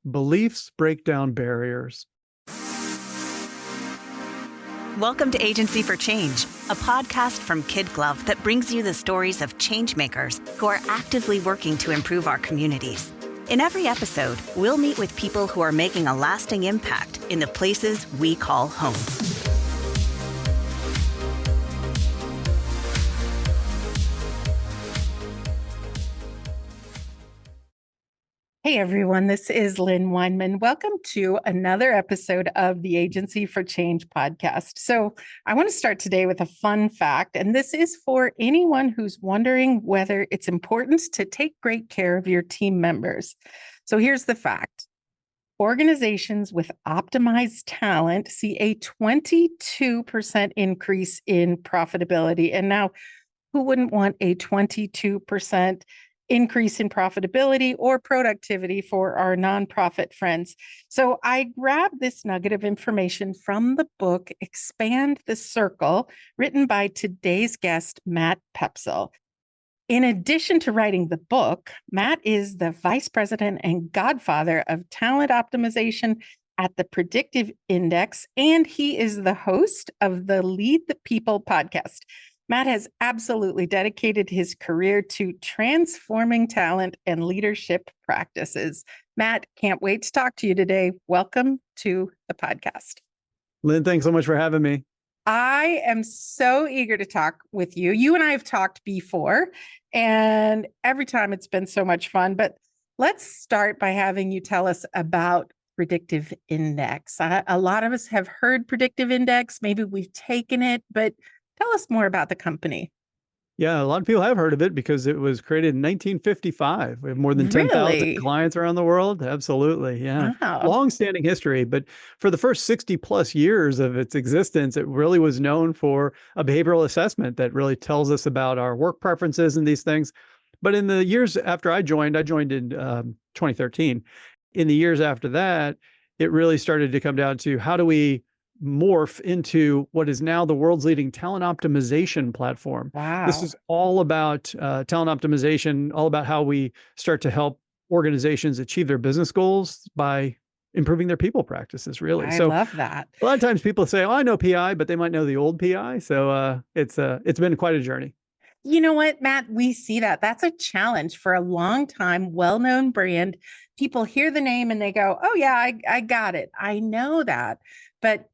Beliefs Break Down Barriers. Welcome to Agency for Change, a podcast from KidGlov that brings you the stories of change makers who are actively working to improve our communities. In every episode, we'll meet with people who are making a lasting impact in the places we call home. Hey everyone, this is Lynn Weinman. Welcome to another episode of the Agency for Change podcast. So I want to start today with a fun fact, and this is for anyone who's wondering whether it's important to take great care of your team members. So here's the fact. Organizations with optimized talent see a 22% increase in profitability. And now, who wouldn't want a 22% increase in profitability or productivity for our nonprofit friends? So I grabbed this nugget of information from the book Expand the Circle, written by today's guest, Matt Poepsel. In addition to writing the book, Matt is the vice president and godfather of talent optimization at the Predictive Index, and he is the host of the Lead the People podcast. Matt has absolutely dedicated his career to transforming talent and leadership practices. Matt, can't wait to talk to you today. Welcome to the podcast. Lynn, thanks so much for having me. I am so eager to talk with you. You and I have talked before, and every time it's been so much fun. But let's start by having you tell us about Predictive Index. A lot of us have heard Predictive Index. Maybe we've taken it, but tell us more about the company. Yeah, a lot of people have heard of it because it was created in 1955. We have more than 10,000 Really? clients around the world. Absolutely. Yeah. Wow. Long-standing history. But for the first 60 plus years of its existence, it really was known for a behavioral assessment that really tells us about our work preferences and these things. But in the years after I joined in 2013. In the years after that, it really started to come down to how do we morph into what is now the world's leading talent optimization platform. Wow. This is all about talent optimization, all about how we start to help organizations achieve their business goals by improving their people practices, really. I So love that. a lot of times people say, oh, I know PI, but they might know the old PI. So it's been quite a journey. You know what, Matt? We see that. That's a challenge for a long time, well-known brand. People hear the name and they go, oh yeah, I got it. I know that. But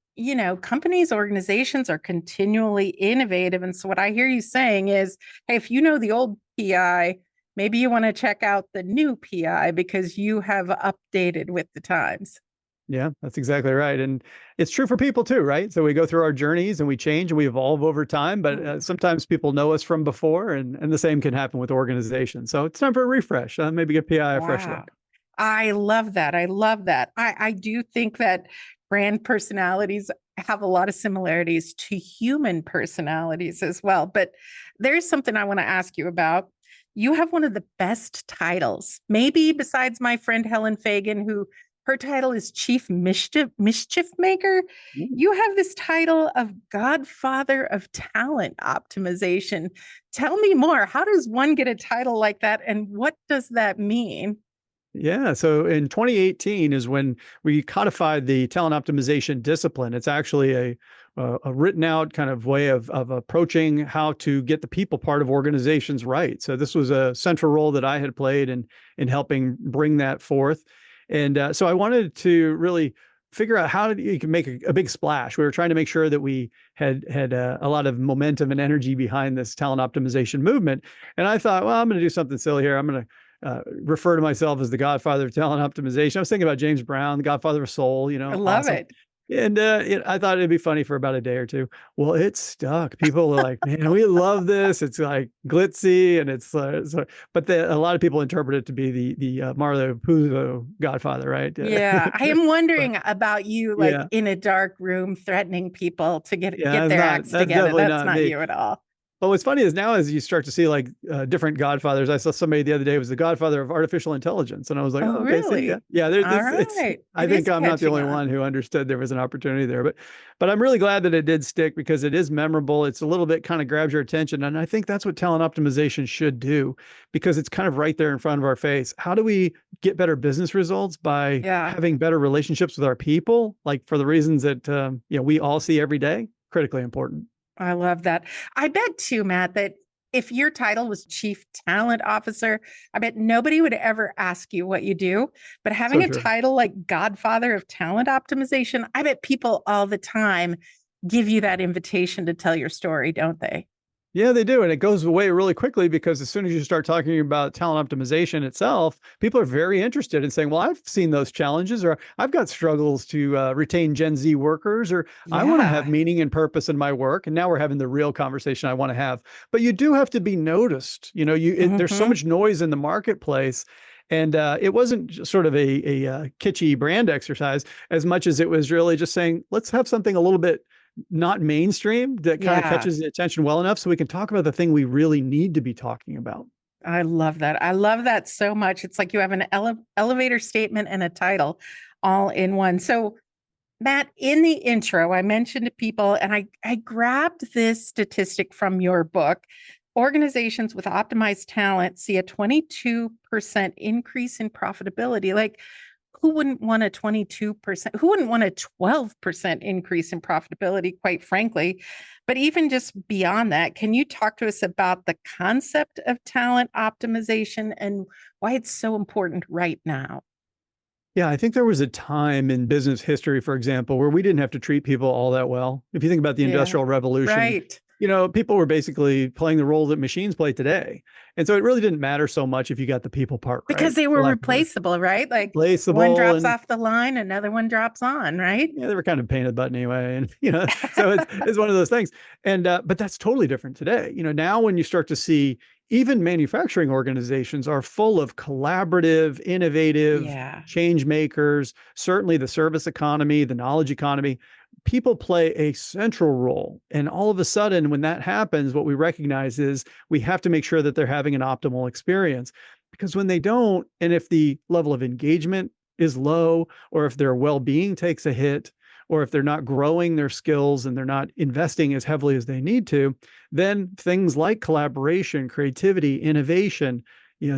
companies, organizations are continually innovative. And so what I hear you saying is, hey, if you know the old PI, maybe you want to check out the new PI because you have updated with the times. Yeah, that's exactly right. And it's true for people too, right? So we go through our journeys and we change and we evolve over time, but sometimes people know us from before and the same can happen with organizations. So it's time for a refresh. Maybe give PI a fresh look. I love that. I love that. I do think that brand personalities have a lot of similarities to human personalities as well. But there's something I want to ask you about. You have one of the best titles, maybe besides my friend Helen Fagan, who her title is Chief Mischief Maker. You have this title of Godfather of Talent Optimization. Tell me more. How does one get a title like that? And what does that mean? Yeah. So in 2018 is when we codified the talent optimization discipline. It's actually a written out kind of way of approaching how to get the people part of organizations right. So this was a central role that I had played in helping bring that forth. And so I wanted to really figure out how you can make a big splash. We were trying to make sure that we had a lot of momentum and energy behind this talent optimization movement. And I thought, well, I'm going to do something silly here. I'm going to refer to myself as the godfather of talent optimization. I was thinking about James Brown, the godfather of soul, I love it. And I thought it'd be funny for about a day or two. Well, it stuck. People were like, man, we love this. It's like glitzy and it's but a lot of people interpret it to be the Marlo Puzo godfather, right? Yeah. I am wondering about you, in a dark room, threatening people to get their acts together. That's not you at all. Well, what's funny is now as you start to see like different godfathers, I saw somebody the other day was the godfather of artificial intelligence. And I was like, Oh, oh, okay, see, yeah, really? yeah, All it's, right. I It think is I'm not the catching only on. one who understood there was an opportunity there, but I'm really glad that it did stick because it is memorable. It's a little bit kind of grabs your attention. And I think that's what talent optimization should do because it's kind of right there in front of our face. How do we get better business results by Yeah. having better relationships with our people? Like for the reasons that, we all see every day, critically important. I love that. I bet too, Matt, that if your title was Chief Talent Officer, I bet nobody would ever ask you what you do. But having So a true. title like Godfather of Talent Optimization, I bet people all the time give you that invitation to tell your story, don't they? Yeah, they do. And it goes away really quickly because as soon as you start talking about talent optimization itself, people are very interested in saying, well, I've seen those challenges, or I've got struggles to retain Gen Z workers, or I want to have Yeah. meaning and purpose in my work. And now we're having the real conversation I want to have. But you do have to be noticed. There's so Hmm. much noise in the marketplace. And it wasn't just sort of a kitschy brand exercise as much as it was really just saying, let's have something a little bit not mainstream that kind of Yeah. catches the attention well enough so we can talk about the thing we really need to be talking about. I love that. I love that so much. It's like you have an elevator statement and a title all in one. So, Matt, in the intro, I mentioned to people, and I grabbed this statistic from your book. Organizations with optimized talent see a 22% increase in profitability. Like, who wouldn't want a 22%? Who wouldn't want a 12% increase in profitability, quite frankly? But even just beyond that, can you talk to us about the concept of talent optimization and why it's so important right now? Yeah, I think there was a time in business history, for example, where we didn't have to treat people all that well. If you think about the Yeah, Industrial Revolution, right. people were basically playing the role that machines play today. And so it really didn't matter so much if you got the people part right, Because they for were lack of a better, replaceable, right? Like one replaceable. drops And off the line, another one drops on, right? yeah, they were kind of pain in the butt anyway. And, so it's one of those things. And, but that's totally different today. Now when you start to see even manufacturing organizations are full of collaborative, innovative Yeah. change makers, certainly the service economy, the knowledge economy, people play a central role. And all of a sudden, when that happens, what we recognize is we have to make sure that they're having an optimal experience. Because when they don't, and if the level of engagement is low, or if their well-being takes a hit, or if they're not growing their skills and they're not investing as heavily as they need to, then things like collaboration, creativity, innovation,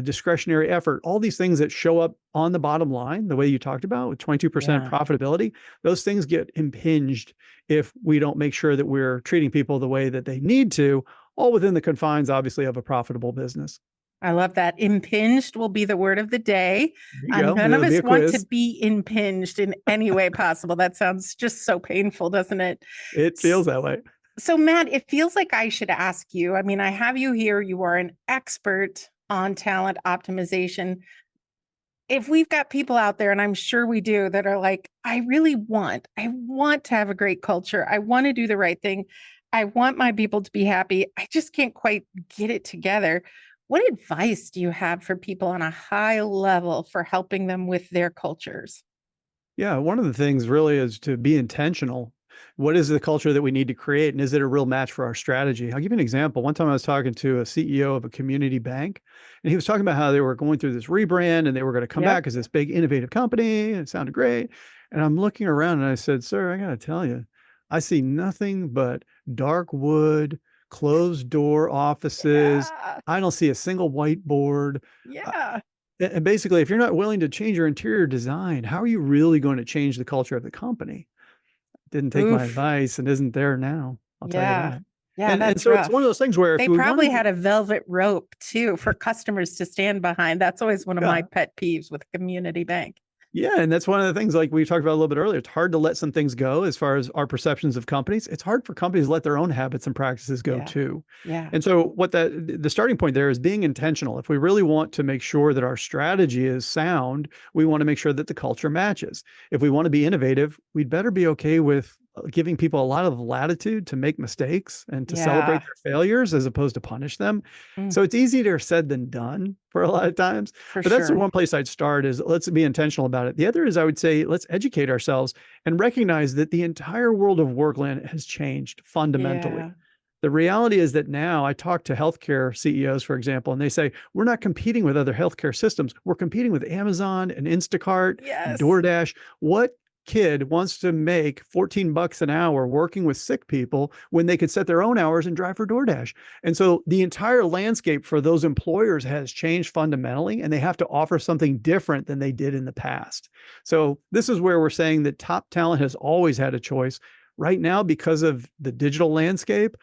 discretionary effort, all these things that show up on the bottom line, the way you talked about with 22% Yeah. profitability, those things get impinged if we don't make sure that we're treating people the way that they need to, all within the confines, obviously, of a profitable business. I love that. Impinged will be the word of the day. There you And go. none of It'll be us a want to quiz. be impinged in any way possible. That sounds just so painful, doesn't it? It feels that way. So, Matt, it feels like I should ask you. I mean, I have you here. You are an expert on talent optimization. If we've got people out there, and I'm sure we do, that are like, I want to have a great culture. I want to do the right thing. I want my people to be happy. I just can't quite get it together. What advice do you have for people on a high level for helping them with their cultures? Yeah, one of the things really is to be intentional. What is the culture that we need to create, and is it a real match for our strategy? I'll give you an example. One time I was talking to a CEO of a community bank, and he was talking about how they were going through this rebrand and they were going to come Yep. back as this big innovative company. And it sounded great. And I'm looking around and I said, sir, I got to tell you, I see nothing but dark wood, closed door offices. Yeah. I don't see a single whiteboard. Yeah. And basically, if you're not willing to change your interior design, how are you really going to change the culture of the company? Didn't take my Oof. advice and isn't there now. I'll tell you Yeah. that. Yeah. And That's so it's one of rough. those things where if They we want probably to, had a velvet rope too for customers to stand behind. That's always one of my yeah, pet peeves with a community bank. yeah, and that's one of the things like we talked about a little bit earlier. It's hard to let some things go as far as our perceptions of companies. It's hard for companies to let their own habits and practices go Yeah. too. Yeah. And so what the starting point there is being intentional. If we really want to make sure that our strategy is sound, we want to make sure that the culture matches. If we want to be innovative, we'd better be okay with giving people a lot of latitude to make mistakes and to celebrate Yeah. their failures as opposed to punish them. Mm, So it's easier said than done for a lot of times. for But that's the sure. one place I'd start is let's be intentional about it. The other is I would say let's educate ourselves and recognize that the entire world of work land has changed fundamentally. Yeah. The reality is that now I talk to healthcare CEOs, for example, and they say, we're not competing with other healthcare systems. We're competing with Amazon and Instacart, and Yes. DoorDash. What kid wants to make 14 bucks an hour working with sick people when they could set their own hours and drive for DoorDash? And so the entire landscape for those employers has changed fundamentally, and they have to offer something different than they did in the past. So this is where we're saying that top talent has always had a choice. Right now, because of the digital landscape,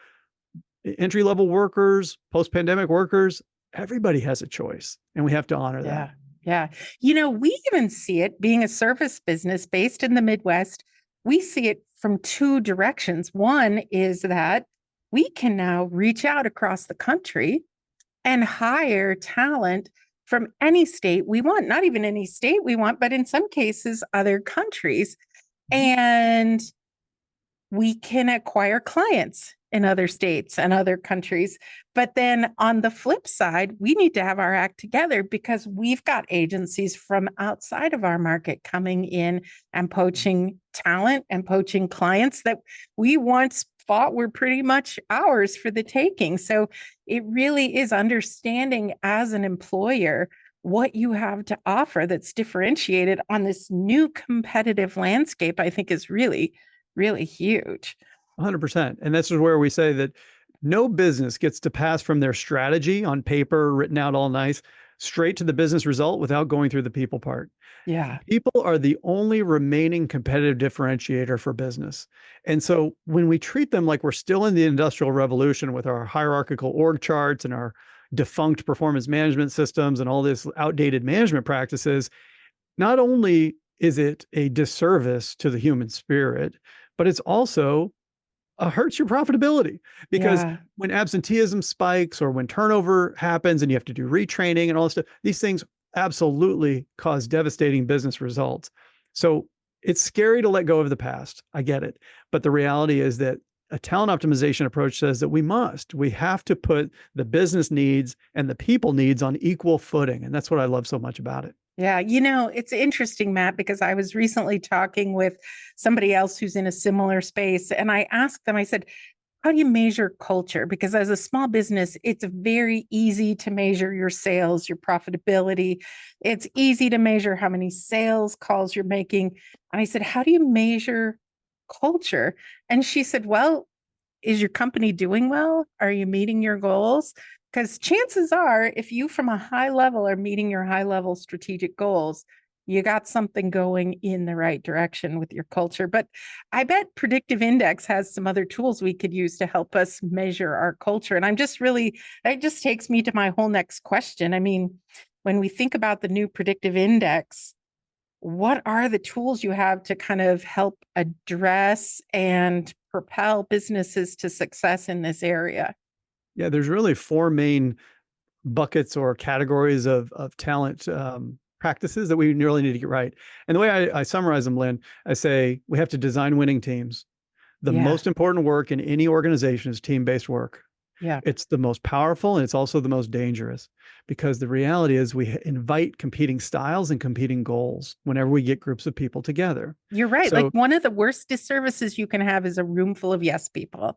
entry-level workers, post-pandemic workers, everybody has a choice, and we have to honor Yeah. that. Yeah. We even see it being a service business based in the Midwest. We see it from two directions. One is that we can now reach out across the country and hire talent from any state we want, not even any state we want, but in some cases, other countries. And we can acquire clients in other states and other countries. But then on the flip side, we need to have our act together because we've got agencies from outside of our market coming in and poaching talent and poaching clients that we once thought were pretty much ours for the taking. So it really is understanding as an employer what you have to offer that's differentiated on this new competitive landscape, I think is really, really huge. 100%. And this is where we say that no business gets to pass from their strategy on paper, written out all nice, straight to the business result without going through the people part. Yeah. People are the only remaining competitive differentiator for business. And so when we treat them like we're still in the industrial revolution with our hierarchical org charts and our defunct performance management systems and all this outdated management practices, not only is it a disservice to the human spirit, but it's also hurts your profitability, because Yeah. when absenteeism spikes or when turnover happens and you have to do retraining and all this stuff, these things absolutely cause devastating business results. So it's scary to let go of the past. I get it. But the reality is that a talent optimization approach says that we have to put the business needs and the people needs on equal footing. And that's what I love so much about it. Yeah. It's interesting, Matt, because I was recently talking with somebody else who's in a similar space. And I asked them, I said, how do you measure culture? Because as a small business, it's very easy to measure your sales, your profitability. It's easy to measure how many sales calls you're making. And I said, how do you measure culture? And she said, well, is your company doing well? Are you meeting your goals? Because chances are, if you from a high level are meeting your high level strategic goals, you got something going in the right direction with your culture. But I bet Predictive Index has some other tools we could use to help us measure our culture. And it just takes me to my whole next question. I mean, when we think about the new Predictive Index, what are the tools you have to kind of help address and propel businesses to success in this area? Yeah, there's really four main buckets or categories of talent practices that we really need to get right. And the way I summarize them, Lynn, I say we have to design winning teams. The Yeah. most important work in any organization is team-based work. Yeah. It's the most powerful, and it's also the most dangerous, because the reality is we invite competing styles and competing goals whenever we get groups of people together. You're right. So, Like one of the worst disservices you can have is a room full of yes people, right?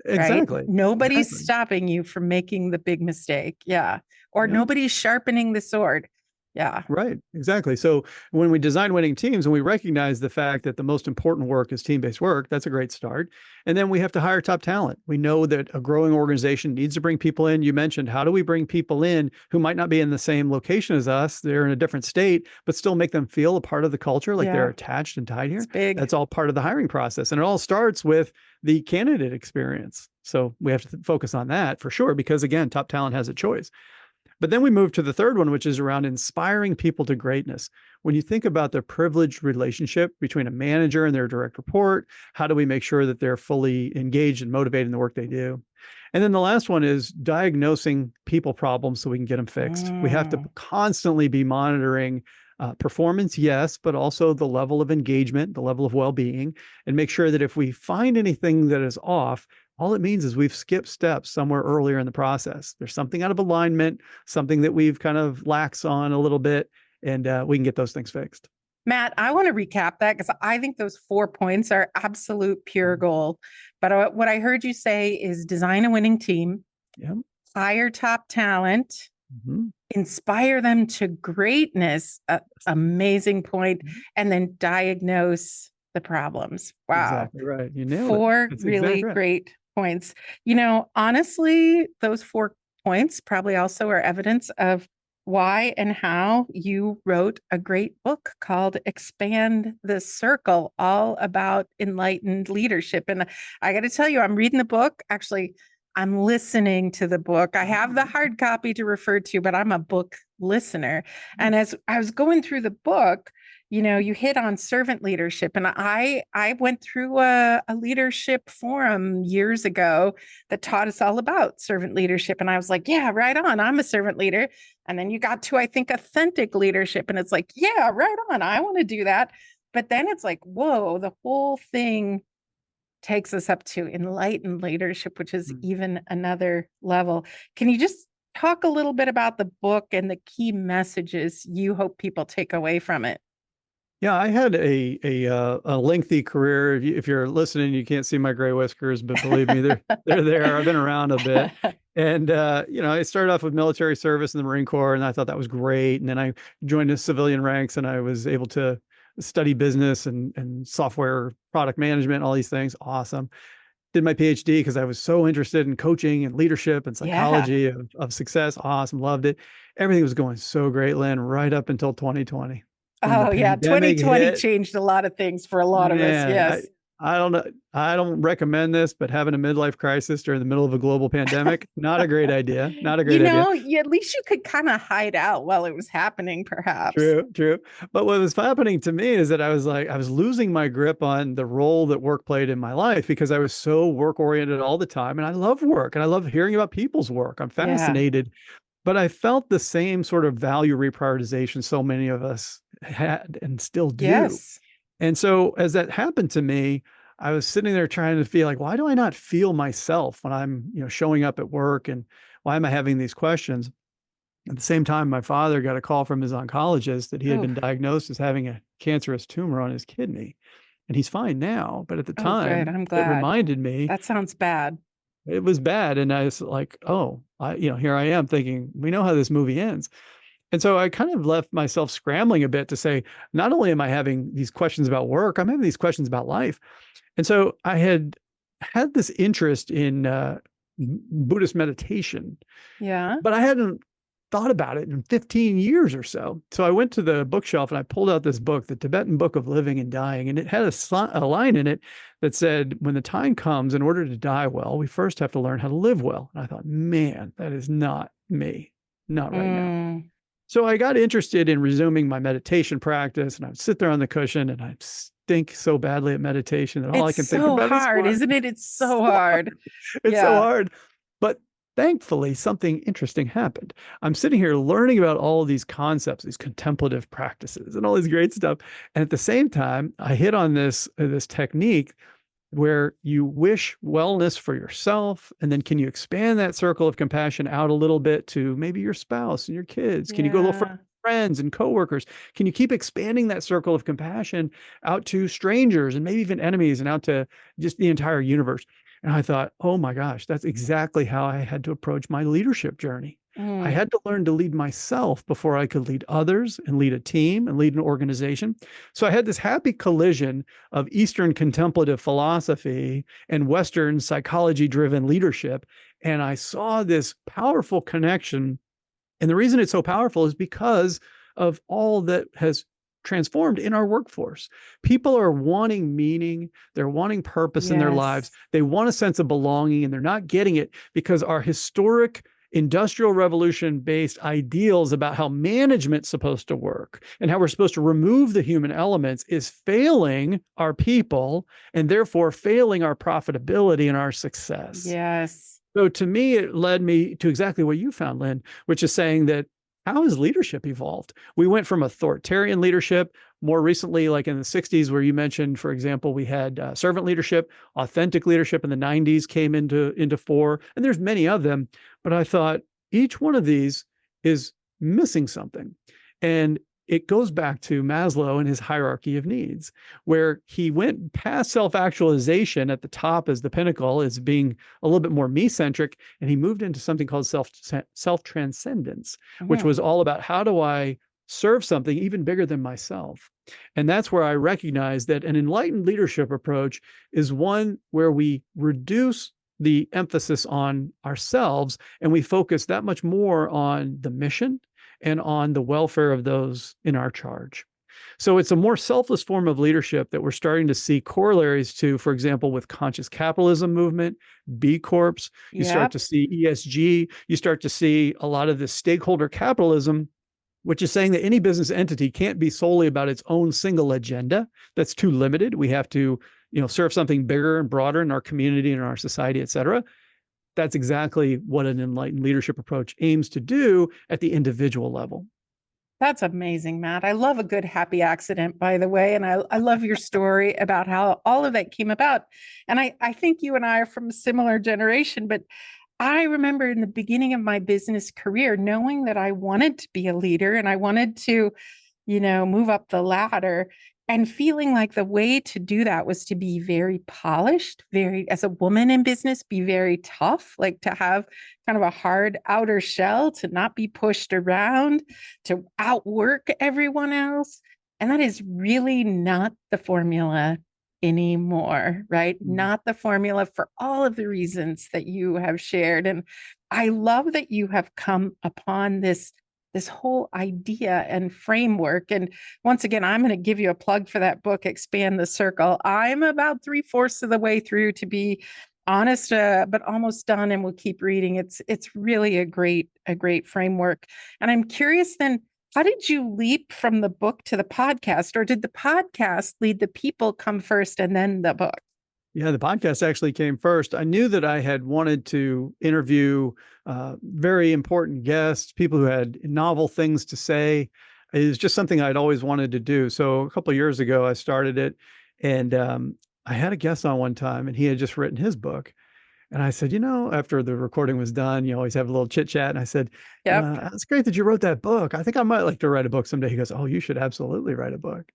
exactly. Nobody's Exactly. stopping you from making the big mistake. Yeah. Or Yep. nobody's sharpening the sword. Yeah. Right, exactly. So when we design winning teams and we recognize the fact that the most important work is team-based work, that's a great start. And then we have to hire top talent. We know that a growing organization needs to bring people in. You mentioned, how do we bring people in who might not be in the same location as us? They're in a different state, but still make them feel a part of the culture, like they're Yeah. attached and tied here. It's big. That's all part of the hiring process. And it all starts with the candidate experience. So we have to focus on that for sure, because again, top talent has a choice. But then we move to the third one, which is around inspiring people to greatness. When you think about the privileged relationship between a manager and their direct report, how do we make sure that they're fully engaged and motivated in the work they do? And then the last one is diagnosing people problems so we can get them fixed. We have to constantly be monitoring performance, yes, but also the level of engagement, the level of well-being, and make sure that if we find anything that is off, all it means is we've skipped steps somewhere earlier in the process. There's something out of alignment, something that we've kind of lax on a little bit, and we can get those things fixed. Matt, I want to recap that because I think those 4 points are absolute pure gold. But what I heard you say is design a winning team, Yeah. hire top talent, Mm-hmm. inspire them to greatness, amazing point, and then diagnose the problems. Wow. Exactly right. You nailed it. Four That's really exactly right. great points. Honestly, those 4 points probably also are evidence of why and how you wrote a great book called Expand the Circle, all about enlightened leadership. And I got to tell you, I'm reading the book. Actually, I'm listening to the book. I have the hard copy to refer to, but I'm a book listener. And as I was going through the book, you hit on servant leadership. And I went through a leadership forum years ago that taught us all about servant leadership. And I was like, yeah, right on. I'm a servant leader. And then you got to, I think, authentic leadership. And it's like, yeah, right on. I want to do that. But then it's like, whoa, the whole thing takes us up to enlightened leadership, which is even another level. Can you just talk a little bit about the book and the key messages you hope people take away from it? Yeah, I had a lengthy career. If you're listening, you can't see my gray whiskers, but believe me, they're there. I've been around a bit, and I started off with military service in the Marine Corps, and I thought that was great. And then I joined the civilian ranks, and I was able to study business and software product management, all these things. Awesome. Did my PhD because I was so interested in coaching and leadership and Yeah. psychology of success. Awesome, loved it. Everything was going so great, Lynn, right up until 2020 when the Oh, yeah. pandemic 2020 hit. changed a lot of things for a lot of us. Man, Yes. I don't know. I don't recommend this, but having a midlife crisis during the middle of a global pandemic, not a great idea. Not a great idea. At least you could kind of hide out while it was happening, perhaps. True, true. But what was happening to me is that I was losing my grip on the role that work played in my life because I was so work oriented all the time. And I love work and I love hearing about people's work. I'm Yeah. fascinated, but I felt the same sort of value reprioritization so many of us had and still do. Yes. And so as that happened to me, I was sitting there trying to feel like, why do I not feel myself when I'm, showing up at work, and why am I having these questions? At the same time, my father got a call from his oncologist that he had Oh, been diagnosed as having a cancerous tumor on his kidney, and he's fine now. But at the oh, good. time, I'm it glad. reminded me That sounds bad. it was bad. And I was like, oh, here I am thinking, we know how this movie ends. And so I kind of left myself scrambling a bit to say, not only am I having these questions about work, I'm having these questions about life. And so I had this interest in Buddhist meditation, Yeah. but I hadn't thought about it in 15 years or so. So I went to the bookshelf and I pulled out this book, The Tibetan Book of Living and Dying. And it had a line in it that said, when the time comes, in order to die well, we first have to learn how to live well. And I thought, man, that is not me, not right now. So I got interested in resuming my meditation practice, and I'd sit there on the cushion and I'd stink so badly at meditation that all I It's can think so about is hard, work. isn't it? It's so So hard. It's so Yeah. hard. But thankfully, something interesting happened. I'm sitting here learning about all these concepts, these contemplative practices, and all this great stuff. And at the same time, I hit on this technique where you wish wellness for yourself, and then can you expand that circle of compassion out a little bit to maybe your spouse and your kids? Can you go a little further? Yeah. Friends and coworkers? Can you keep expanding that circle of compassion out to strangers and maybe even enemies and out to just the entire universe? And I thought, oh my gosh, that's exactly how I had to approach my leadership journey. I had to learn to lead myself before I could lead others and lead a team and lead an organization. So I had this happy collision of Eastern contemplative philosophy and Western psychology-driven leadership. And I saw this powerful connection. And the reason it's so powerful is because of all that has transformed in our workforce. People are wanting meaning. They're wanting purpose in their lives. Yes. They want a sense of belonging, and they're not getting it because our historic industrial revolution based ideals about how management's supposed to work and how we're supposed to remove the human elements is failing our people, and therefore failing our profitability and our success. Yes. So to me, it led me to exactly what you found, Lynn, which is saying that how has leadership evolved? We went from authoritarian leadership more recently, like in the 60s, where you mentioned, for example, we had servant leadership, authentic leadership in the 90s came into fore, and there's many of them. But I thought each one of these is missing something. And it goes back to Maslow and his hierarchy of needs, where he went past self-actualization at the top as the pinnacle, as being a little bit more me-centric, and he moved into something called self-transcendence, which was all about how do I serve something even bigger than myself. And that's where I recognize that an enlightened leadership approach is one where we reduce the emphasis on ourselves and we focus that much more on the mission and on the welfare of those in our charge. So it's a more selfless form of leadership that we're starting to see corollaries to, for example, with conscious capitalism movement, B Corps, you start to see ESG, you start to see a lot of this stakeholder capitalism, which is saying that any business entity can't be solely about its own single agenda. That's too limited. We have to, serve something bigger and broader in our community and our society, et cetera. That's exactly what an enlightened leadership approach aims to do at the individual level. That's amazing, Matt. I love a good happy accident, by the way. And I love your story about how all of that came about. And I think you and I are from a similar generation, but I remember in the beginning of my business career, knowing that I wanted to be a leader and I wanted to, move up the ladder, and feeling like the way to do that was to be very polished, as a woman in business, be very tough, like to have kind of a hard outer shell, to not be pushed around, to outwork everyone else. And that is really not the formula anymore, right? Not the formula for all of the reasons that you have shared. And I love that you have come upon this whole idea and framework. And once again, I'm going to give you a plug for that book, Expand the Circle. I'm about 3/4 of the way through, to be honest, but almost done, and we'll keep reading. It's really a great framework. And I'm curious then, how did you leap from the book to the podcast? Or did the podcast lead the people come first and then the book? Yeah, the podcast actually came first. I knew that I had wanted to interview very important guests, people who had novel things to say. It was just something I'd always wanted to do. So a couple of years ago, I started it, and I had a guest on one time, and he had just written his book. And I said, after the recording was done, you always have a little chit chat. And I said, it's great that you wrote that book. I think I might like to write a book someday. He goes, oh, you should absolutely write a book.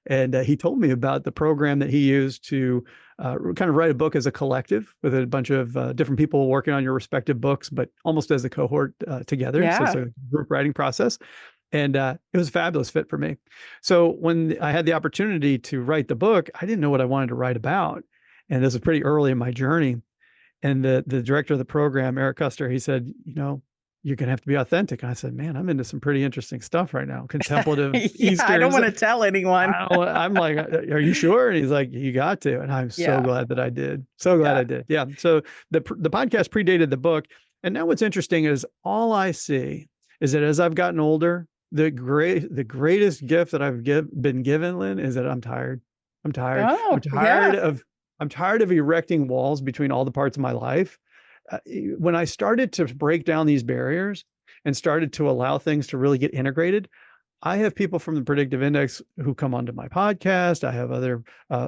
And he told me about the program that he used to kind of write a book as a collective with a bunch of different people working on your respective books, but almost as a cohort together. So it's a group writing process. And it was a fabulous fit for me. So when I had the opportunity to write the book, I didn't know what I wanted to write about. And this was pretty early in my journey. And the director of the program, Eric Custer, he said, you're going to have to be authentic. And I said, man, I'm into some pretty interesting stuff right now. Contemplative Easterns. I don't want to tell anyone. I'm like, are you sure? And he's like, you got to. And I'm so glad that I did. So glad I did. Yeah. So the podcast predated the book. And now what's interesting is all I see is that as I've gotten older, the greatest gift that I've been given, Lynn, is that I'm tired. I'm tired. I'm tired of erecting walls between all the parts of my life. When I started to break down these barriers and started to allow things to really get integrated, I have people from the Predictive Index who come onto my podcast. I have other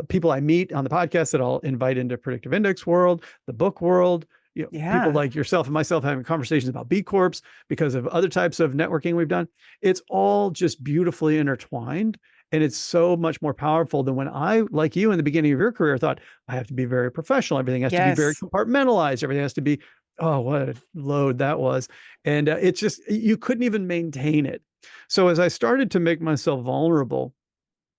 people I meet on the podcast that I'll invite into Predictive Index world, the book world. People like yourself and myself having conversations about B Corps because of other types of networking we've done. It's all just beautifully intertwined. And it's so much more powerful than when I, like you in the beginning of your career, thought I have to be very professional. Everything has to be very compartmentalized. Everything has to be, oh, what a load that was. And it's just, you couldn't even maintain it. So as I started to make myself vulnerable,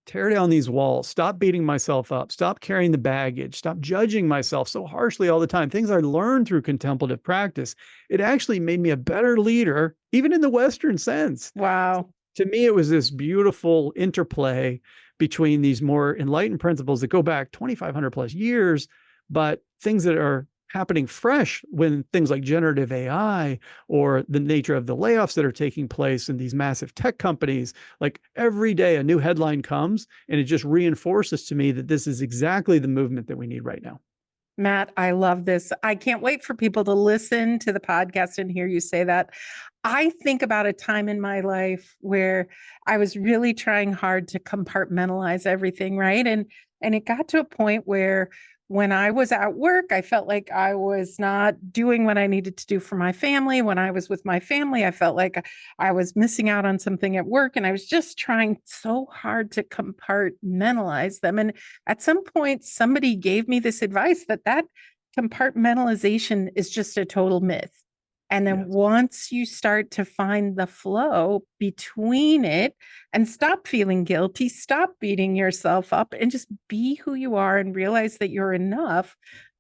tear down these walls, stop beating myself up, stop carrying the baggage, stop judging myself so harshly all the time, things I learned through contemplative practice, it actually made me a better leader, even in the Western sense. Wow. To me, it was this beautiful interplay between these more enlightened principles that go back 2,500 plus years, but things that are happening fresh when things like generative AI or the nature of the layoffs that are taking place in these massive tech companies. Like every day a new headline comes and it just reinforces to me that this is exactly the movement that we need right now. Matt, I love this. I can't wait for people to listen to the podcast and hear you say that. I think about a time in my life where I was really trying hard to compartmentalize everything, right? And it got to a point where when I was at work, I felt like I was not doing what I needed to do for my family. When I was with my family, I felt like I was missing out on something at work. And I was just trying so hard to compartmentalize them. And at some point, somebody gave me this advice that compartmentalization is just a total myth. And then once you start to find the flow between it and stop feeling guilty, stop beating yourself up, and just be who you are and realize that you're enough,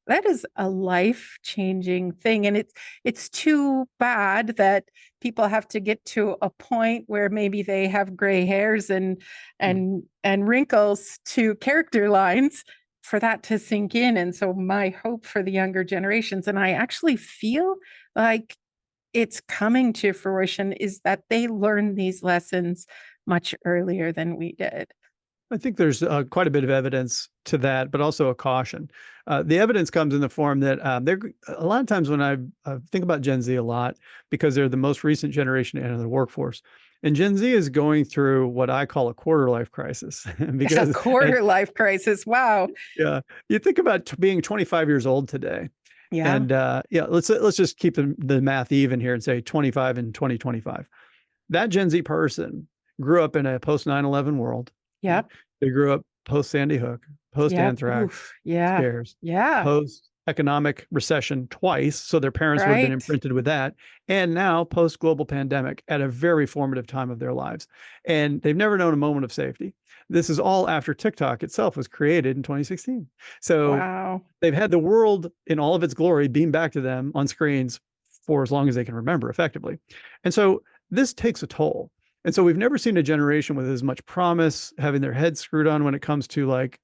that is a life-changing thing. And it's too bad that people have to get to a point where maybe they have gray hairs and wrinkles to character lines for that to sink in. And so my hope for the younger generations, and I actually feel like it's coming to fruition, is that they learn these lessons much earlier than we did. I think there's quite a bit of evidence to that, but also a caution. The evidence comes in the form that they're a lot of times when I think about Gen Z a lot, because they're the most recent generation to enter the workforce. And Gen Z is going through what I call a quarter life crisis. Because a quarter life crisis. Wow. Yeah. You think about being 25 years old today. Yeah. And let's just keep the math even here and say 25 and 2025. That Gen Z person grew up in a post 9/11 world. Yep. They grew up post Sandy Hook, post anthrax scares, post economic recession twice. So their parents would have been imprinted with that. And now post global pandemic at a very formative time of their lives. And they've never known a moment of safety. This is all after TikTok itself was created in 2016. So they've had the world in all of its glory beamed back to them on screens for as long as they can remember effectively. And so this takes a toll. And so we've never seen a generation with as much promise, having their heads screwed on when it comes to like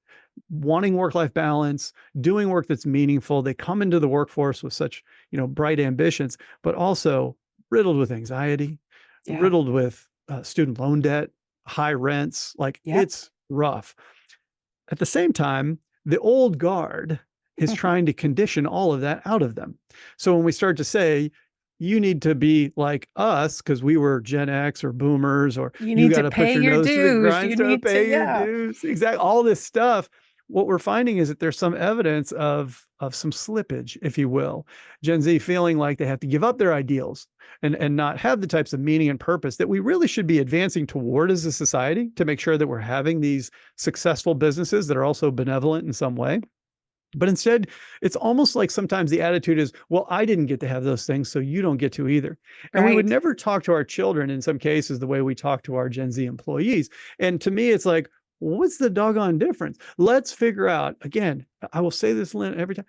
wanting work-life balance, doing work that's meaningful. They come into the workforce with such, bright ambitions, but also riddled with anxiety, riddled with student loan debt, high rents. It's rough. At the same time, the old guard is trying to condition all of that out of them. So when we start to say, you need to be like us because we were Gen X or boomers, or you got to put your nose to the grindstone, pay your dues. Exactly. All this stuff. What we're finding is that there's some evidence of some slippage, if you will. Gen Z feeling like they have to give up their ideals and not have the types of meaning and purpose that we really should be advancing toward as a society to make sure that we're having these successful businesses that are also benevolent in some way. But instead, it's almost like sometimes the attitude is, well, I didn't get to have those things, so you don't get to either. And we would never talk to our children in some cases the way we talk to our Gen Z employees. And to me, it's like, what's the doggone difference? Let's figure out, again, I will say this, Lynn, every time,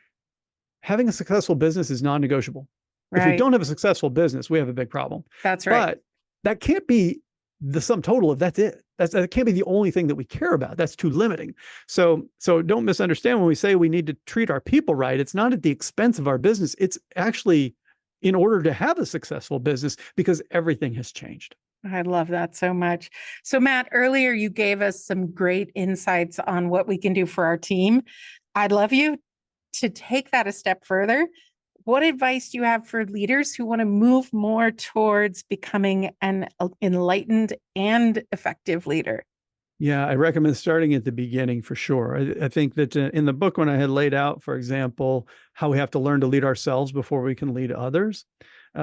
having a successful business is non-negotiable. If we don't have a successful business, we have a big problem. That's right. But that can't be the sum total of that's it. That can't be the only thing that we care about. That's too limiting. So don't misunderstand when we say we need to treat our people right. It's not at the expense of our business. It's actually in order to have a successful business because everything has changed. I love that so much. So Matt, earlier you gave us some great insights on what we can do for our team. I'd love you to take that a step further. What advice do you have for leaders who want to move more towards becoming an enlightened and effective leader? Yeah, I recommend starting at the beginning for sure. I think that in the book, when I had laid out, for example, how we have to learn to lead ourselves before we can lead others,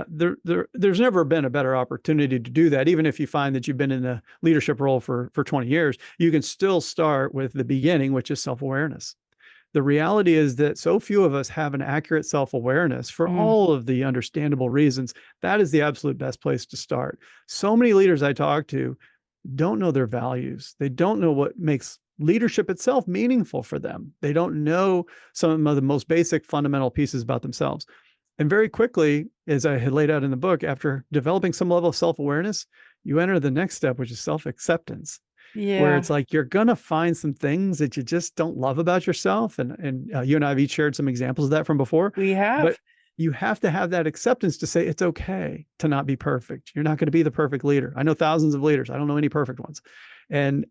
there's never been a better opportunity to do that. Even if you find that you've been in a leadership role for 20 years, you can still start with the beginning, which is self-awareness. The reality is that so few of us have an accurate self-awareness for all of the understandable reasons. That is the absolute best place to start. So many leaders I talk to don't know their values. They don't know what makes leadership itself meaningful for them. They don't know some of the most basic fundamental pieces about themselves. And very quickly, as I had laid out in the book, after developing some level of self-awareness, you enter the next step, which is self-acceptance. Where it's like you're going to find some things that you just don't love about yourself. And you and I have each shared some examples of that from before. We have. But you have to have that acceptance to say it's okay to not be perfect. You're not going to be the perfect leader. I know thousands of leaders. I don't know any perfect ones. And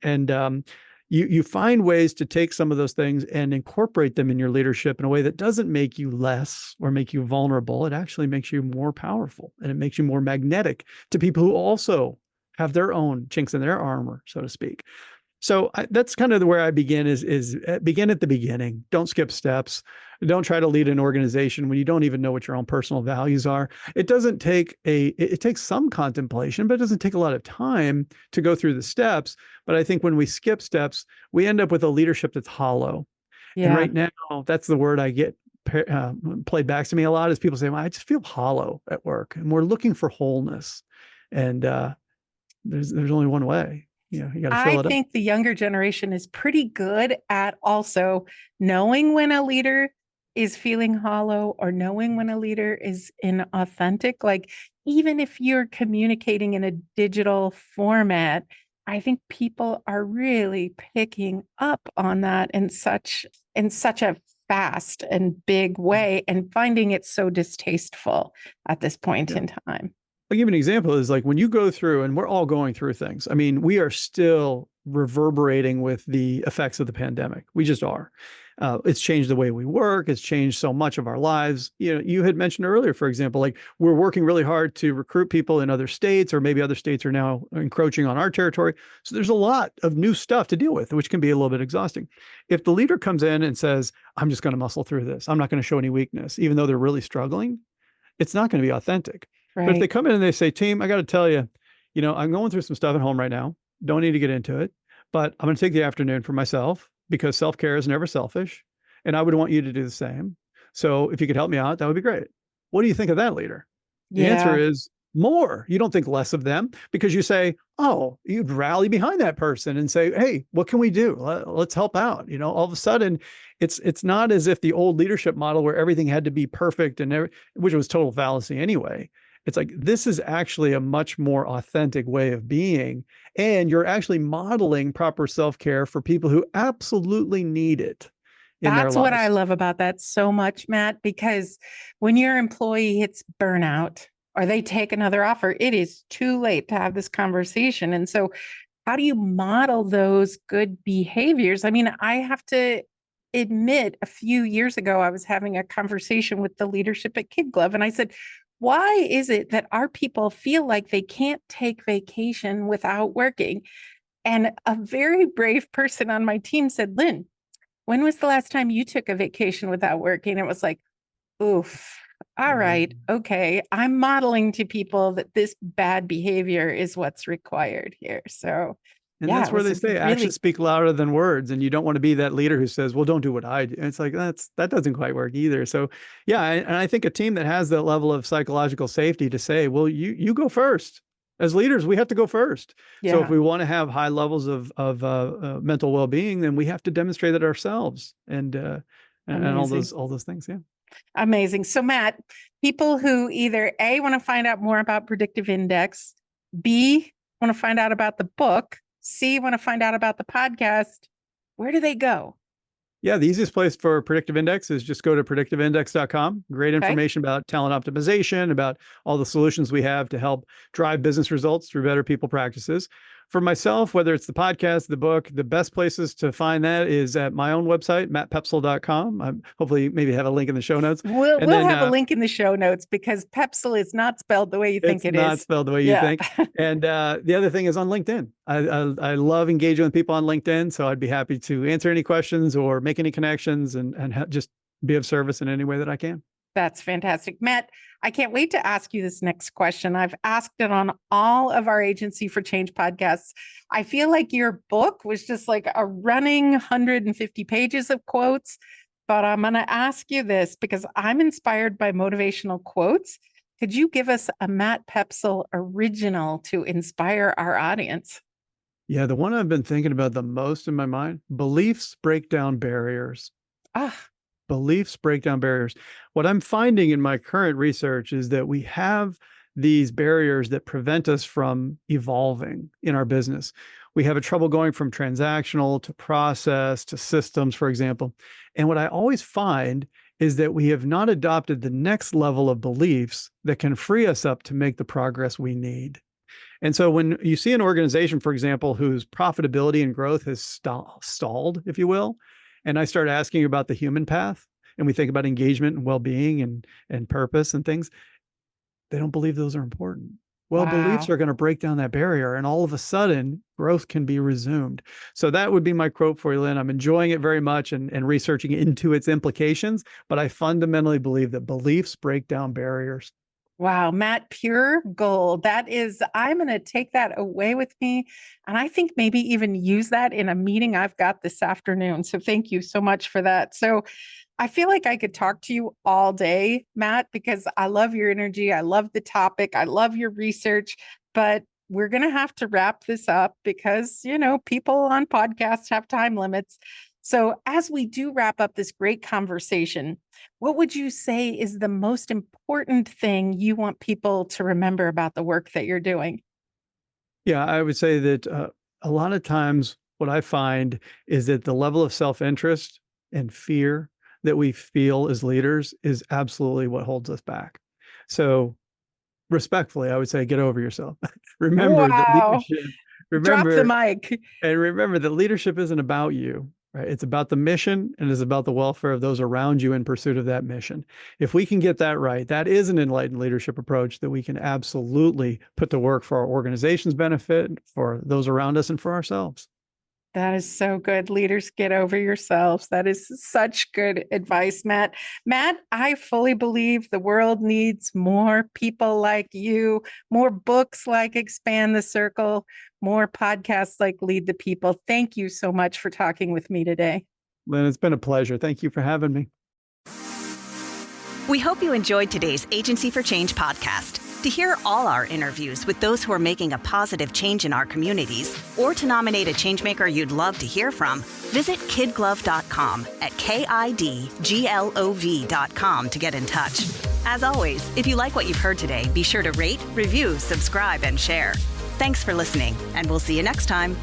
you find ways to take some of those things and incorporate them in your leadership in a way that doesn't make you less or make you vulnerable. It actually makes you more powerful, and it makes you more magnetic to people who also have their own chinks in their armor, so to speak. So that's kind of where I begin is begin at the beginning. Don't skip steps. Don't try to lead an organization when you don't even know what your own personal values are. It doesn't take it takes some contemplation, but it doesn't take a lot of time to go through the steps. But I think when we skip steps, we end up with a leadership that's hollow. And Yeah. right now, that's the word I get played back to me a lot is people say, well, I just feel hollow at work. And we're looking for wholeness. And there's only one way. You got to I fill it up. think the younger generation is pretty good at also knowing when a leader is feeling hollow or knowing when a leader is inauthentic. Like, even if you're communicating in a digital format, I think people are really picking up on that in such a fast and big way and finding it so distasteful at this point in time. I'll give you an example is like when you go through, and we're all going through things. I mean, we are still reverberating with the effects of the pandemic. We just are. It's changed the way we work. It's changed so much of our lives. You had mentioned earlier, for example, like we're working really hard to recruit people in other states, or maybe other states are now encroaching on our territory. So there's a lot of new stuff to deal with, which can be a little bit exhausting. If the leader comes in and says, I'm just going to muscle through this, I'm not going to show any weakness, even though they're really struggling, it's not going to be authentic. Right. But if they come in and they say, team, I got to tell you, I'm going through some stuff at home right now. Don't need to get into it, but I'm going to take the afternoon for myself because self-care is never selfish. And I would want you to do the same. So if you could help me out, that would be great. What do you think of that, leader? The answer is more. You don't think less of them because you say, oh, you'd rally behind that person and say, hey, what can we do? Let's help out. All of a sudden it's not as if the old leadership model where everything had to be perfect which was total fallacy anyway. It's like, this is actually a much more authentic way of being. And you're actually modeling proper self-care for people who absolutely need it in their lives. That's what I love about that so much, Matt, because when your employee hits burnout or they take another offer, it is too late to have this conversation. And so how do you model those good behaviors? I mean, I have to admit, a few years ago, I was having a conversation with the leadership at KidGlov, and I said, why is it that our people feel like they can't take vacation without working? And a very brave person on my team said, Lynn, when was the last time you took a vacation without working? It was like, oof. All right. Okay. I'm modeling to people that this bad behavior is what's required here. So, and that's where they say actions speak louder than words. And you don't want to be that leader who says, well, don't do what I do. And it's like, that doesn't quite work either. So yeah. And I think a team that has that level of psychological safety to say, well, you go first. As leaders, we have to go first. Yeah. So if we want to have high levels of mental well-being, then we have to demonstrate it ourselves and all those things. Yeah. Amazing. So Matt, people who either A, want to find out more about Predictive Index, B, want to find out about the book, C, want to find out about the podcast, where do they go? Yeah, the easiest place for Predictive Index is just go to predictiveindex.com. Great information about talent optimization, about all the solutions we have to help drive business results through better people practices. For myself, whether it's the podcast, the book, the best places to find that is at my own website, mattpoepsel.com. Hopefully, maybe have a link in the show notes. We'll have a link in the show notes because Poepsel is not spelled the way you think it is. It's not spelled the way you think. And the other thing is on LinkedIn. I love engaging with people on LinkedIn, so I'd be happy to answer any questions or make any connections and just be of service in any way that I can. That's fantastic. Matt, I can't wait to ask you this next question. I've asked it on all of our Agency for Change podcasts. I feel like your book was just like a running 150 pages of quotes, but I'm going to ask you this because I'm inspired by motivational quotes. Could you give us a Matt Poepsel original to inspire our audience? Yeah, the one I've been thinking about the most in my mind, beliefs break down barriers. Beliefs break down barriers. What I'm finding in my current research is that we have these barriers that prevent us from evolving in our business. We have a trouble going from transactional to process to systems, for example. And what I always find is that we have not adopted the next level of beliefs that can free us up to make the progress we need. And so when you see an organization, for example, whose profitability and growth has stalled, if you will, and I start asking about the human path, and we think about engagement and well-being and purpose and things, they don't believe those are important. Well, beliefs Wow. are going to break down that barrier, and all of a sudden, growth can be resumed. So that would be my quote for you, Lynn. I'm enjoying it very much and researching into its implications, but I fundamentally believe that beliefs break down barriers. Wow, Matt, pure gold. I'm going to take that away with me. And I think maybe even use that in a meeting I've got this afternoon. So thank you so much for that. So I feel like I could talk to you all day, Matt, because I love your energy. I love the topic. I love your research, but we're going to have to wrap this up because, people on podcasts have time limits. So as we do wrap up this great conversation, what would you say is the most important thing you want people to remember about the work that you're doing? Yeah, I would say that a lot of times what I find is that the level of self-interest and fear that we feel as leaders is absolutely what holds us back. So respectfully, I would say get over yourself. remember that Wow. leadership, Drop the remember, mic. and remember that leadership isn't about you, right? It's about the mission and it's about the welfare of those around you in pursuit of that mission. If we can get that right, that is an enlightened leadership approach that we can absolutely put to work for our organization's benefit, for those around us, and for ourselves. That is so good. Leaders, get over yourselves. That is such good advice, Matt. Matt, I fully believe the world needs more people like you, more books like Expand the Circle, more podcasts like Lead the People. Thank you so much for talking with me today. Lynn, it's been a pleasure. Thank you for having me. We hope you enjoyed today's Agency for Change podcast. To hear all our interviews with those who are making a positive change in our communities, or to nominate a changemaker you'd love to hear from, visit KidGlov.com at KIDGLOV.com to get in touch. As always, if you like what you've heard today, be sure to rate, review, subscribe, and share. Thanks for listening, and we'll see you next time.